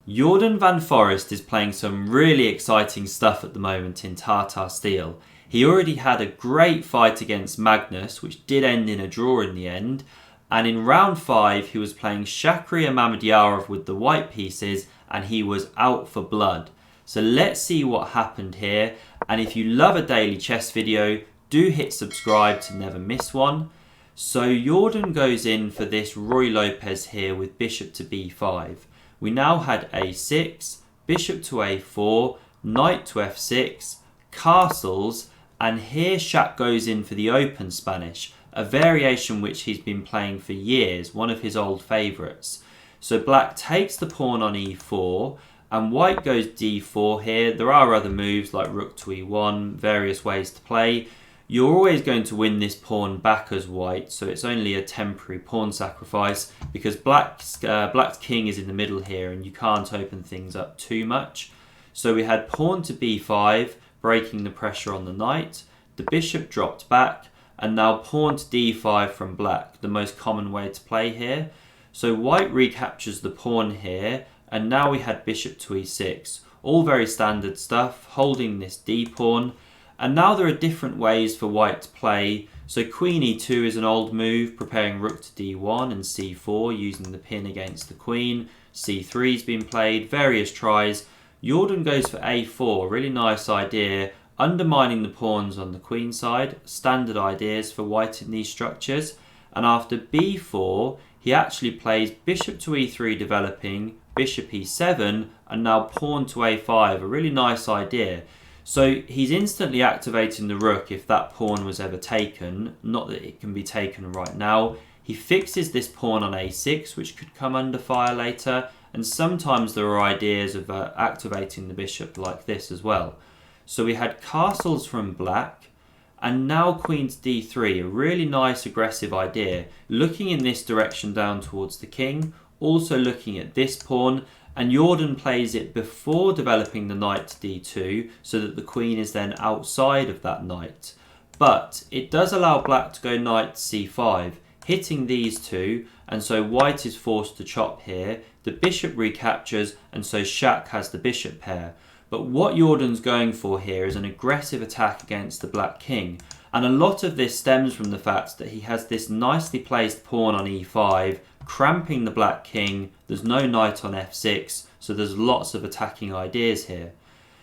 Jorden van Foreest is playing some really exciting stuff at the moment in Tata Steel. He already had a great fight against Magnus, which did end in a draw in the end. And in round 5, he was playing Shakhriyar Mamedyarov with the white pieces, and he was out for blood. So let's see what happened here. And if you love a daily chess video, do hit subscribe to never miss one. So Jorden goes in for this Ruy Lopez here with bishop to b5. We now had a6, bishop to a4, knight to f6, castles, and here Shak goes in for the open Spanish, a variation which he's been playing for years, one of his old favourites. So black takes the pawn on e4, and white goes d4 here. There are other moves like rook to e1, various ways to play. You're always going to win this pawn back as white, so it's only a temporary pawn sacrifice because black's king is in the middle here and you can't open things up too much. So we had pawn to b5, breaking the pressure on the knight. The bishop dropped back, and now pawn to d5 from black, the most common way to play here. So white recaptures the pawn here, and now we had bishop to e6. All very standard stuff, holding this d pawn. And now there are different ways for white to play. So queen e2 is an old move, preparing rook to d1 and c4, using the pin against the queen. c3's been played, various tries. Jorden goes for a4, really nice idea, undermining the pawns on the queen side. Standard ideas for white in these structures. And after b4, he actually plays bishop to e3 developing, bishop e7, and now pawn to a5, a really nice idea. So he's instantly activating the rook if that pawn was ever taken, not that it can be taken right now. He fixes this pawn on a6, which could come under fire later, and sometimes there are ideas of activating the bishop like this as well. So we had castles from black, and now queen to d3, a really nice aggressive idea, looking in this direction down towards the king, also looking at this pawn. And Jorden plays it before developing the knight to d2 so that the queen is then outside of that knight. But it does allow black to go knight to c5, hitting these two, and so white is forced to chop here. The bishop recaptures, and so Shak has the bishop pair. But what Jordan's going for here is an aggressive attack against the black king. And a lot of this stems from the fact that he has this nicely placed pawn on e5, cramping the black king. There's no knight on f6, so there's lots of attacking ideas here.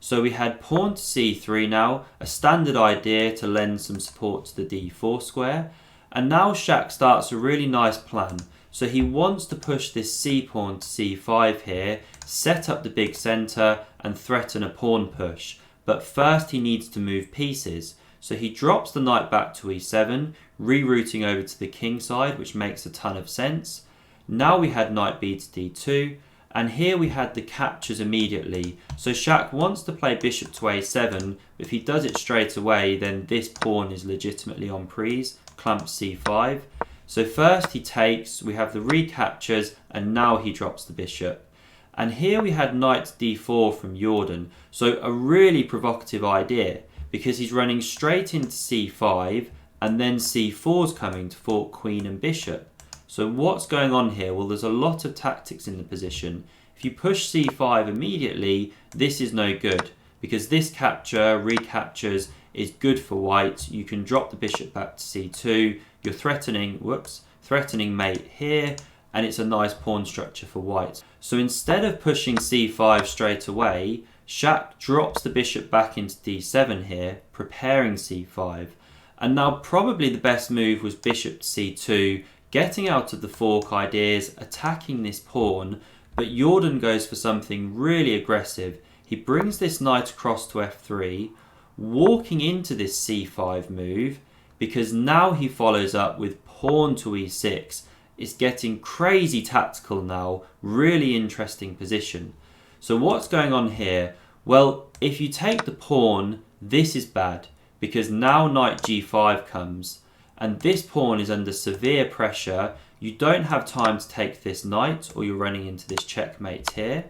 So we had pawn to c3 now, a standard idea to lend some support to the d4 square. And now Shak starts a really nice plan. So he wants to push this c pawn to c5 here, set up the big centre and threaten a pawn push. But first he needs to move pieces. So he drops the knight back to e7, rerouting over to the king side, which makes a ton of sense. Now we had knight b to d2, and here we had the captures immediately. So Shak wants to play bishop to a7, but if he does it straight away, then this pawn is legitimately on prise, clamps c5. So first he takes, we have the recaptures, and now he drops the bishop. And here we had knight to d4 from Jorden, so a really provocative idea, because he's running straight into c5, and then c4's coming to fork queen and bishop. So what's going on here? Well, there's a lot of tactics in the position. If you push c5 immediately, this is no good, because this capture, recaptures, is good for white. You can drop the bishop back to c2. You're threatening mate here, and it's a nice pawn structure for white. So instead of pushing c5 straight away, Shak drops the bishop back into d7 here, preparing c5. And now probably the best move was bishop to c2, getting out of the fork ideas, attacking this pawn, but Jorden goes for something really aggressive. He brings this knight across to f3, walking into this c5 move, because now he follows up with pawn to e6. It's getting crazy tactical now, really interesting position. So what's going on here? Well, if you take the pawn, this is bad, because now knight g5 comes, and this pawn is under severe pressure. You don't have time to take this knight, or you're running into this checkmate here.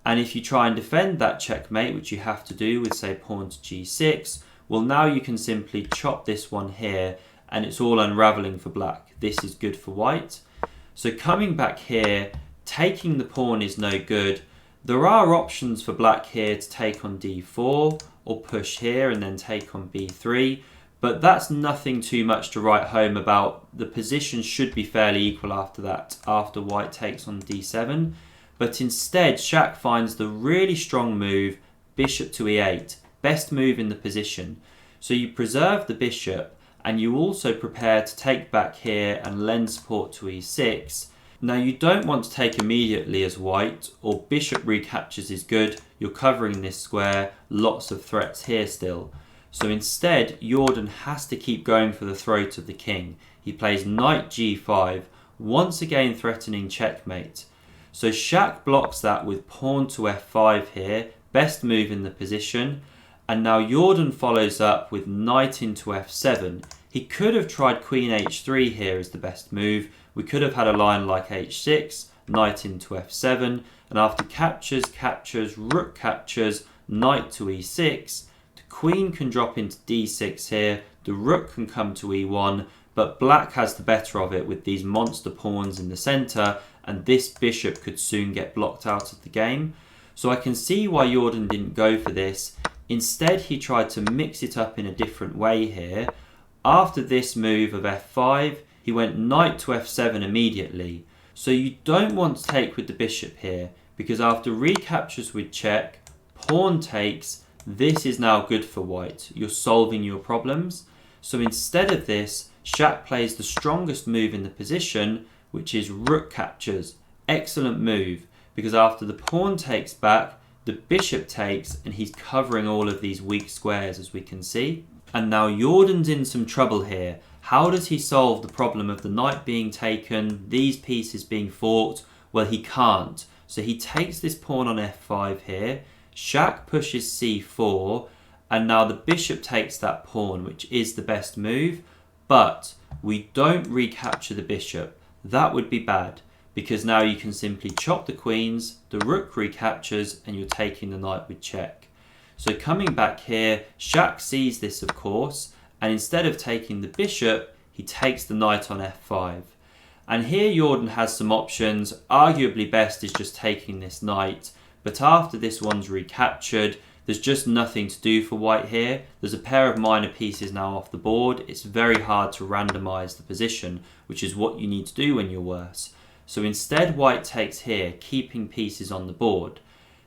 And if you try and defend that checkmate, which you have to do with, say, pawn to g6, well, now you can simply chop this one here, and it's all unraveling for black. This is good for white. So coming back here, taking the pawn is no good. There are options for black here to take on d4 or push here and then take on b3, but that's nothing too much to write home about. The position should be fairly equal after that, after white takes on d7. But instead, Shak finds the really strong move, bishop to e8, best move in the position. So you preserve the bishop, and you also prepare to take back here and lend support to e6. Now you don't want to take immediately as white, or bishop recaptures is good, you're covering this square, lots of threats here still. So instead, Jorden has to keep going for the throat of the king. He plays knight g5, once again threatening checkmate. So Shak blocks that with pawn to f5 here, best move in the position. And now Jorden follows up with knight into f7. He could have tried queen h3 here as the best move. We could have had a line like h6, knight into f7, and after captures, rook captures, knight to e6, the queen can drop into d6 here, the rook can come to e1, but black has the better of it with these monster pawns in the centre, and this bishop could soon get blocked out of the game. So I can see why Jorden didn't go for this. Instead, he tried to mix it up in a different way here. After this move of f5, he went knight to f7 immediately. So you don't want to take with the bishop here, because after recaptures with check, pawn takes, this is now good for white. You're solving your problems. So instead of this, Shak plays the strongest move in the position, which is rook captures. Excellent move, because after the pawn takes back, the bishop takes, and he's covering all of these weak squares, as we can see. And now Jorden's in some trouble here. How does he solve the problem of the knight being taken, these pieces being fought? Well, he can't. So he takes this pawn on f5 here. Shak pushes c4, and now the bishop takes that pawn, which is the best move. But we don't recapture the bishop. That would be bad, because now you can simply chop the queens, the rook recaptures, and you're taking the knight with check. So coming back here, Shak sees this, of course, and instead of taking the bishop, he takes the knight on f5. And here Jorden has some options. Arguably best is just taking this knight, but after this one's recaptured, there's just nothing to do for white here. There's a pair of minor pieces now off the board. It's very hard to randomise the position, which is what you need to do when you're worse. So instead, white takes here, keeping pieces on the board.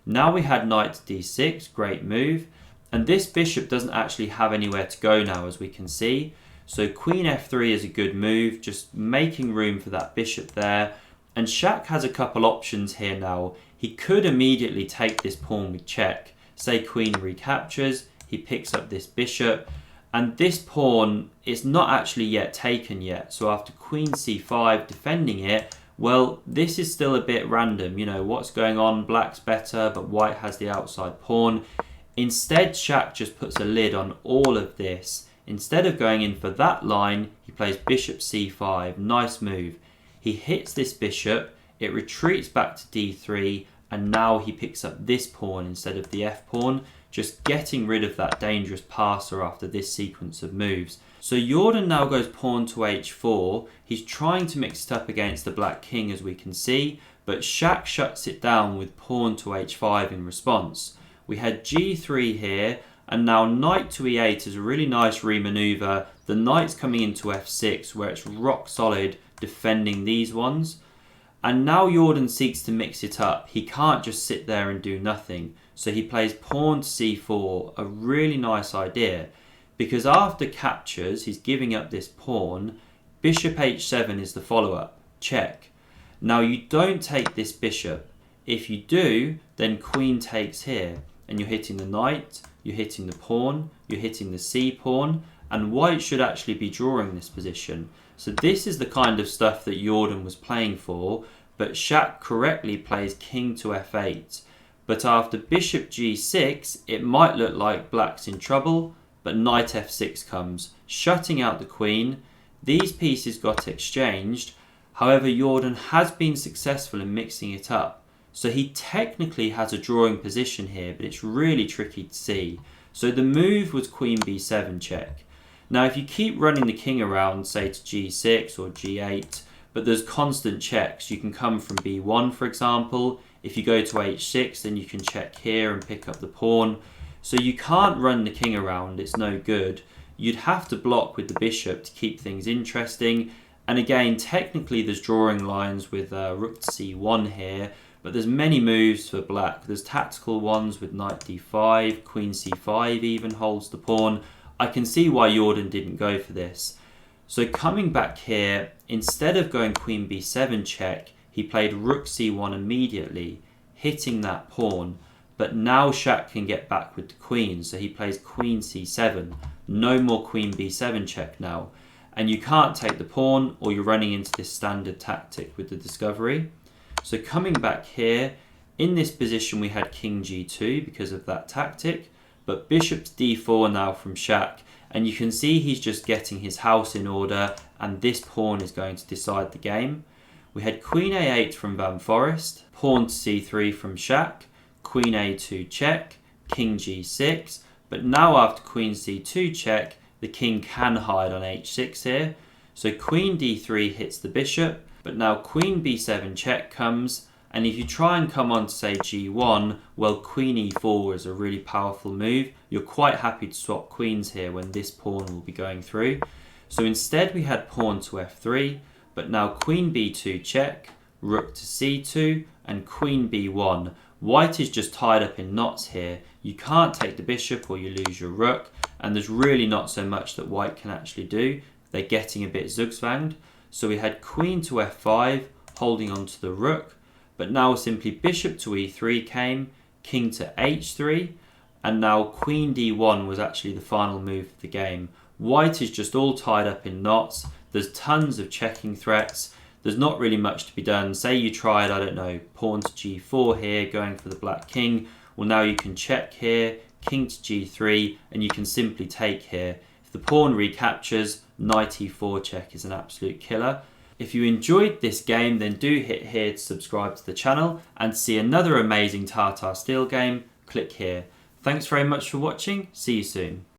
Now we had knight to d6, great move. And this bishop doesn't actually have anywhere to go now, as we can see. So queen f3 is a good move, just making room for that bishop there. And Shak has a couple options here now. He could immediately take this pawn with check. Say queen recaptures, he picks up this bishop. And this pawn is not actually yet taken yet. So after queen c5 defending it, well, this is still a bit random. You know, what's going on? Black's better, but white has the outside pawn. Instead, Shak just puts a lid on all of this. Instead of going in for that line, he plays bishop c5. Nice move. He hits this bishop, it retreats back to d3, and now he picks up this pawn instead of the f-pawn, just getting rid of that dangerous passer after this sequence of moves. So Jorden now goes pawn to h4. He's trying to mix it up against the black king, as we can see, but Shak shuts it down with pawn to h5 in response. We had g3 here, and now knight to e8 is a really nice remaneuver. The knight's coming into f6, where it's rock solid, defending these ones. And now Jorden seeks to mix it up. He can't just sit there and do nothing. So he plays pawn to c4, a really nice idea. Because after captures, he's giving up this pawn. Bishop h7 is the follow-up. Check. Now you don't take this bishop. If you do, then queen takes here. And you're hitting the knight, you're hitting the pawn, you're hitting the c-pawn, and white should actually be drawing this position. So this is the kind of stuff that Jorden was playing for, but Shak correctly plays king to f8. But after bishop g6, it might look like black's in trouble, but knight f6 comes, shutting out the queen. These pieces got exchanged. However, Jorden has been successful in mixing it up. So he technically has a drawing position here, but it's really tricky to see. So the move was queen b7 check. Now if you keep running the king around, say to g6 or g8, but there's constant checks, you can come from b1 for example. If you go to h6, then you can check here and pick up the pawn. So you can't run the king around, it's no good. You'd have to block with the bishop to keep things interesting. And again, technically there's drawing lines with rook to c1 here, but there's many moves for black. There's tactical ones with knight d5, queen c5 even holds the pawn. I can see why Jorden didn't go for this. So coming back here, instead of going queen b7 check, he played rook c1 immediately, hitting that pawn. But now Shak can get back with the queen, so he plays queen c7. No more queen b7 check now. And you can't take the pawn, or you're running into this standard tactic with the discovery. So coming back here, in this position we had king g2 because of that tactic, but bishop to d4 now from Shak, and you can see he's just getting his house in order, and this pawn is going to decide the game. We had queen a8 from Van Foreest, pawn to c3 from Shak, queen a2 check, king g6, but now after queen c2 check, the king can hide on h6 here. So queen d3 hits the bishop, but now queen b7 check comes, and if you try and come on to say g1, well, queen e4 is a really powerful move. You're quite happy to swap queens here when this pawn will be going through. So instead we had pawn to f3, but now queen b2 check, rook to c2, and queen b1. White is just tied up in knots here. You can't take the bishop or you lose your rook, and there's really not so much that white can actually do. They're getting a bit zugzwanged. So we had queen to f5, holding on to the rook, but now simply bishop to e3 came, king to h3, and now queen d1 was actually the final move of the game. White is just all tied up in knots. There's tons of checking threats. There's not really much to be done. Say you tried, I don't know, pawn to g4 here, going for the black king. Well, now you can check here, king to g3, and you can simply take here. If the pawn recaptures, knight e4 check is an absolute killer. If you enjoyed this game, then do hit here to subscribe to the channel, and to see another amazing Tata Steel game, click here. Thanks very much for watching. See you soon.